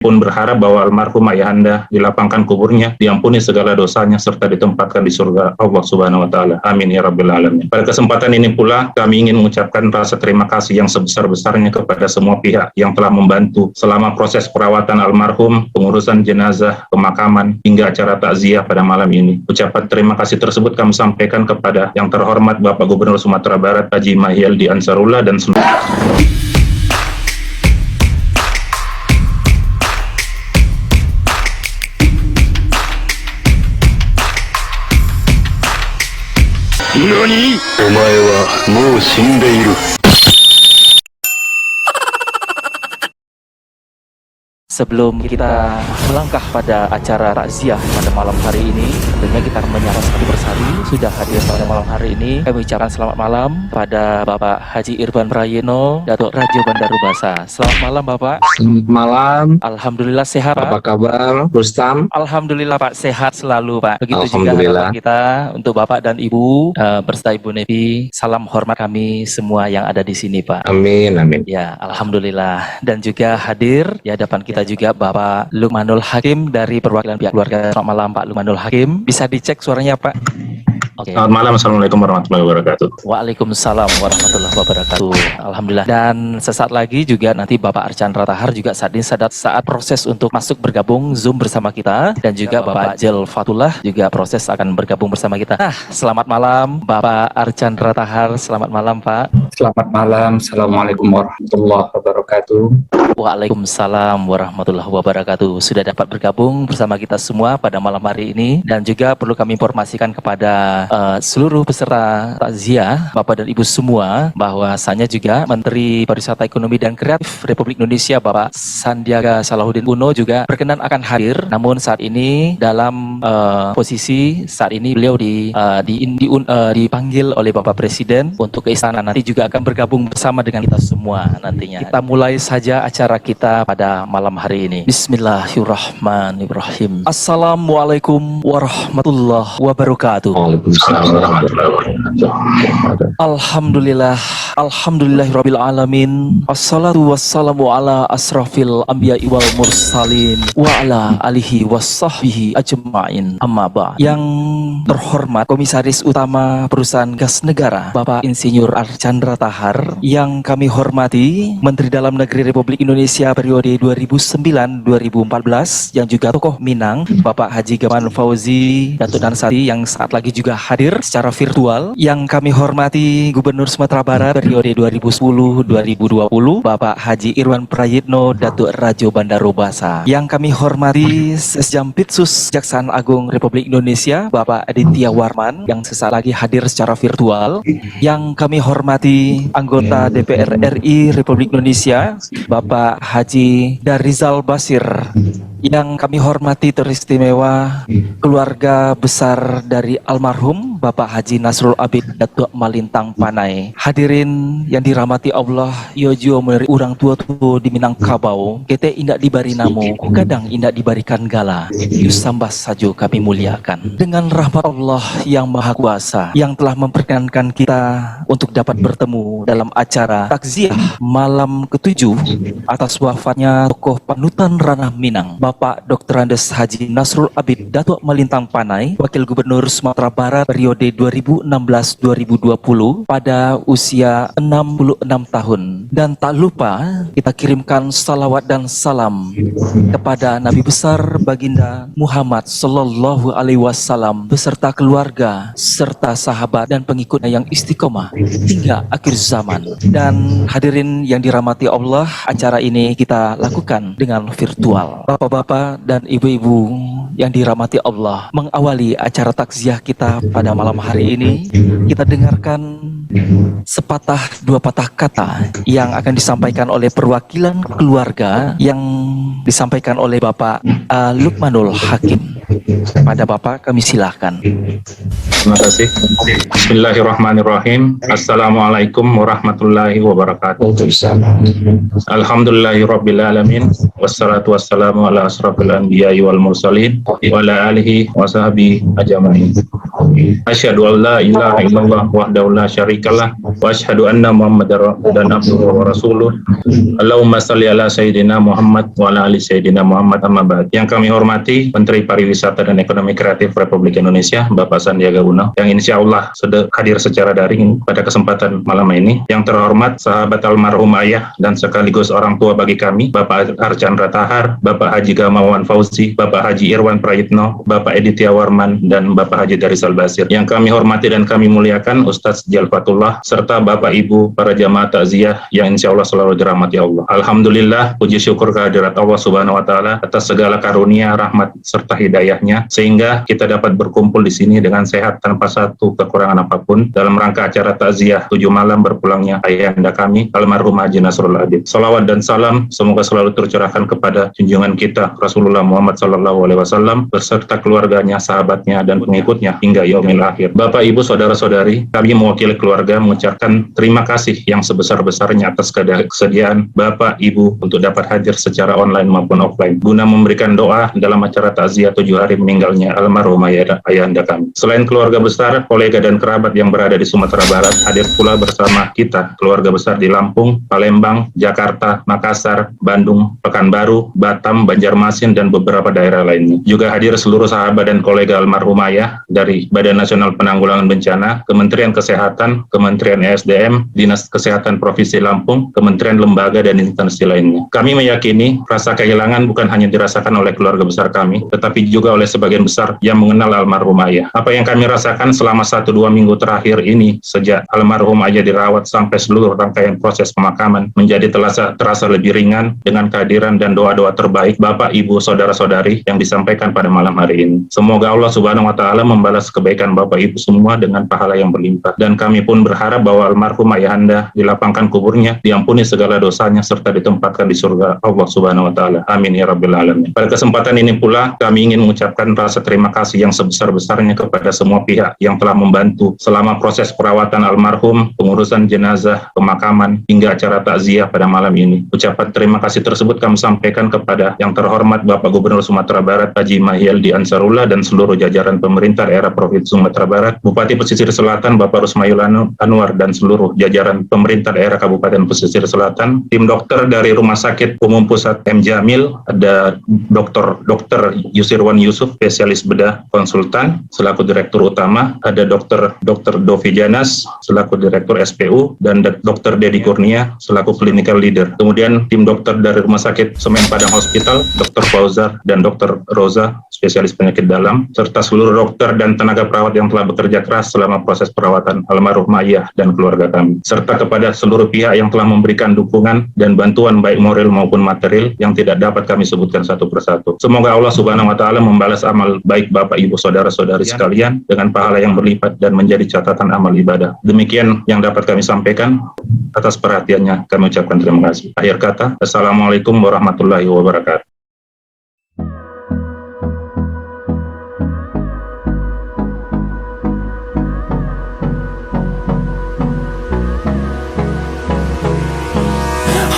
pun berharap bahwa almarhum ayahanda dilapangkan kuburnya, diampuni segala dosanya, serta ditempatkan di surga Allah Subhanahu wa Ta'ala. Amin ya Rabbal Alamin. Pada kesempatan ini pula, kami ingin mengucapkan rasa terima kasih yang sebesar-besarnya kepada semua pihak yang telah membantu selama proses perawatan almarhum, pengurusan jenazah, pemakaman, hingga acara takziah pada malam ini. Ucapan terima kasih tersebut kami sampaikan kepada yang terhormat Bapak Gubernur Sumatera Barat Haji Mahyildi Ansarullah dan seluruh NANI?! お前はもう死んでいる。Sebelum kita melangkah pada acara takziah pada malam hari ini, tentunya kita akan menyapa satu persatu. Sudah hadir pada malam hari ini, kami ucapkan selamat malam pada Bapak Haji Irwan Prayitno, Datuk Rajo Bandar Ubasa. Selamat malam Bapak. Selamat malam. Alhamdulillah sehat Pak. Apa kabar, Rustam? Alhamdulillah Pak, sehat selalu Pak. Begitu juga Alhamdulillah. harapan kita untuk Bapak dan Ibu berserta Ibu Nevi. Salam hormat kami semua yang ada di sini Pak. Amin, amin. Ya, alhamdulillah. Dan juga hadir di hadapan kita juga Bapak Lukmanul Hakim dari perwakilan pihak keluarga. Selamat malam Pak Lukmanul Hakim. Bisa dicek suaranya Pak? Oke. Selamat malam, Assalamualaikum warahmatullahi wabarakatuh. Waalaikumsalam warahmatullahi wabarakatuh. Alhamdulillah. Dan sesaat lagi juga nanti Bapak Archandra Tahar juga saat proses untuk masuk bergabung Zoom bersama kita, dan juga Bapak Jel Fatullah juga proses akan bergabung bersama kita. Nah, selamat malam Bapak Archandra Tahar. Selamat malam Pak. Selamat malam. Assalamualaikum warahmatullahi wabarakatuh. Waalaikumsalam warahmatullahi wabarakatuh. Sudah dapat bergabung bersama kita semua pada malam hari ini, dan juga perlu kami informasikan kepada seluruh peserta takziah, Bapak dan Ibu semua, bahwasanya juga Menteri Pariwisata Ekonomi dan Kreatif Republik Indonesia Bapak Sandiaga Salahuddin Uno juga berkenan akan hadir. Namun saat ini dalam posisi saat ini beliau dipanggil oleh Bapak Presiden untuk ke istana, nanti juga akan bergabung bersama dengan kita semua nantinya. Kita mulai saja acara kita pada malam hari ini. Bismillahirrahmanirrahim. Assalamualaikum warahmatullahi wabarakatuh. Waalaikumsalam warahmatullahi wabarakatuh. Alhamdulillah, alhamdulillahirabbil alamin. Wassalatu wassalamu ala asrafil anbiya'i wal mursalin wa ala alihi wassahbihi ajma'in. Amma ba'd. Yang terhormat Komisaris Utama Perusahaan Gas Negara Bapak Insinyur Archandra Tahar, yang kami hormati Menteri Dalam Negeri Republik Indonesia periode 2009-2014, yang juga tokoh Minang Bapak Haji Gaman Fauzi Datuk Dansati yang saat lagi juga hadir secara virtual, yang kami hormati Gubernur Sumatera Barat periode 2010-2020 Bapak Haji Irwan Prayitno Datuk Rajo Bandar Ubasa, yang kami hormati Sesjampitsus Kejaksaan Agung Republik Indonesia Bapak Aditya Warman yang sesaat lagi hadir secara virtual, yang kami hormati anggota DPR RI Republik Indonesia Bapak Haji Darizal Basir, yang kami hormati teristimewa keluarga besar dari almarhum Bapak Haji Nasrul Abid Datuk Malintang Panai. Hadirin yang dirahmati Allah, yojo meneri urang tua-tua di Minangkabau, kita indak dibari namo, kadang indak dibarikan gala, yusambah sajo kami muliakan. Dengan rahmat Allah yang Maha Kuasa, yang telah memperkenankan kita untuk dapat bertemu dalam acara takziah malam ke-7 atas wafatnya tokoh panutan ranah Minang, Bapak Dr. Andes Haji Nasrul Abid Datuk Malintang Panai, Wakil Gubernur Sumatera Barat periode 2016-2020 pada usia 66 tahun. Dan tak lupa kita kirimkan salawat dan salam kepada Nabi besar Baginda Muhammad Sallallahu Alaihi Wasallam beserta keluarga serta sahabat dan pengikutnya yang istiqomah hingga akhir zaman. Dan hadirin yang dirahmati Allah, acara ini kita lakukan dengan virtual. Bapak-bapak dan ibu-ibu yang dirahmati Allah, mengawali acara takziah kita pada malam hari ini, kita dengarkan sepatah dua patah kata yang akan disampaikan oleh perwakilan keluarga yang disampaikan oleh Bapak Lukmanul Hakim. Pada Bapak kami silahkan. Terima kasih. Bismillahirrahmanirrahim. Assalamualaikum warahmatullahi wabarakatuh. Alhamdulillahirabbil alamin. Wassalatu wassalamu ala asrafil anbiya'i wal mursalin wa ala alihi wa sahbihi ajma'in. Asyhadu an la ilaha illallah wahdahu la syarikalah wa asyhadu anna Muhammadar abduhu wa rasuluh. Allahumma shalli ala sayyidina Muhammad wa ala ali sayyidina Muhammad, amma ba'd. Yang kami hormati Menteri Pariwisata dan Ekonomi Kreatif Republik Indonesia Bapak Sandiaga Uno, yang insya Allah hadir secara daring pada kesempatan malam ini. Yang terhormat sahabat almarhum ayah dan sekaligus orang tua bagi kami, Bapak Archandra Tahar, Bapak Haji Gamawan Fauzi, Bapak Haji Irwan Prayitno, Bapak Editya Warman, dan Bapak Haji Darisal Basir. Yang kami hormati dan kami muliakan Ustadz Jalfatullah, serta Bapak Ibu para jamaah takziah yang insya Allah selalu dirahmati Allah. Alhamdulillah, puji syukur kehadirat Allah Subhanahu wa Ta'ala atas segala karunia, rahmat serta hidayahnya, sehingga kita dapat berkumpul di sini dengan sehat tanpa satu kekurangan apapun dalam rangka acara takziah 7 malam berpulangnya ayahanda kami almarhum Haji Nasrul Adib. Salawat dan salam semoga selalu tercurahkan kepada junjungan kita Rasulullah Muhammad SAW beserta keluarganya, sahabatnya, dan pengikutnya hingga yaumil akhir. Bapak, Ibu, saudara-saudari, kami mewakili keluarga mengucapkan terima kasih yang sebesar-besarnya atas kesediaan Bapak, Ibu untuk dapat hadir secara online maupun offline guna memberikan doa dalam acara takziah 7 hari meninggalnya almarhum ayahanda kami. Selain keluarga besar, kolega dan kerabat yang berada di Sumatera Barat, hadir pula bersama kita keluarga besar di Lampung, Palembang, Jakarta, Makassar, Bandung, Pekanbaru, Batam, Banjarmasin, dan beberapa daerah lainnya. Juga hadir seluruh sahabat dan kolega almarhum ayah dari Badan Nasional Penanggulangan Bencana, Kementerian Kesehatan, Kementerian ESDM, Dinas Kesehatan Provinsi Lampung, kementerian, lembaga, dan instansi lainnya. Kami meyakini rasa kehilangan bukan hanya dirasakan oleh keluarga besar kami, tetapi juga oleh sebagian besar yang mengenal almarhum ayah. Apa yang kami rasakan selama 1-2 minggu terakhir ini, sejak almarhum ayah dirawat sampai seluruh rangkaian proses pemakaman, menjadi terasa lebih ringan dengan kehadiran dan doa-doa terbaik Bapak, Ibu, saudara-saudari yang disampaikan pada malam hari ini. Semoga Allah Subhanahu wa Ta'ala membalas kebaikan Bapak Ibu semua dengan pahala yang berlimpah. Dan kami pun berharap bahwa almarhum ayahanda dilapangkan kuburnya, diampuni segala dosanya, serta ditempatkan di surga Allah Subhanahu wa Ta'ala. Amin ya rabbil alamin. Pada kesempatan ini pula kami ingin mengucapkan rasa terima kasih yang sebesar-besarnya kepada semua pihak yang telah membantu selama proses perawatan almarhum, pengurusan jenazah, pemakaman, hingga acara takziah pada malam ini. Ucapan terima kasih tersebut kami sampaikan kepada yang terhormat Bapak Gubernur Sumatera Barat Haji Mahyildi Ansarullah dan seluruh jajaran pemerintah daerah Provinsi Sumatera Barat, Bupati Pesisir Selatan Bapak Rusmayul Anwar dan seluruh jajaran pemerintah daerah Kabupaten Pesisir Selatan, tim dokter dari Rumah Sakit Umum Pusat M. Jamil, ada Dr. Yusirwan Yusuf, spesialis bedah konsultan selaku Direktur Utama, ada Dr. Dovi Janas selaku Direktur SPU, dan Dr. Dedi Kurnia selaku Clinical Leader. Kemudian tim dokter dari Rumah Sakit Semen Padang Hospital, Dr. Fauzar dan Dr. Roza, spesialis penyakit dalam, serta seluruh dokter dan tenaga perawat yang telah bekerja keras selama proses perawatan almarhum ayah dan keluarga kami, serta kepada seluruh pihak yang telah memberikan dukungan dan bantuan baik moral maupun material yang tidak dapat kami sebutkan satu persatu. Semoga Allah Subhanahu wa Ta'ala membalas amal baik Bapak, Ibu, saudara-saudari sekalian dengan pahala yang berlipat dan menjadi catatan amal ibadah. Demikian yang dapat kami sampaikan. Atas perhatiannya kami ucapkan terima kasih. Akhir kata, Assalamualaikum warahmatullahi wabarakatuh.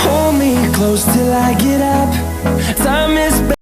Hold me close till I get up. Time is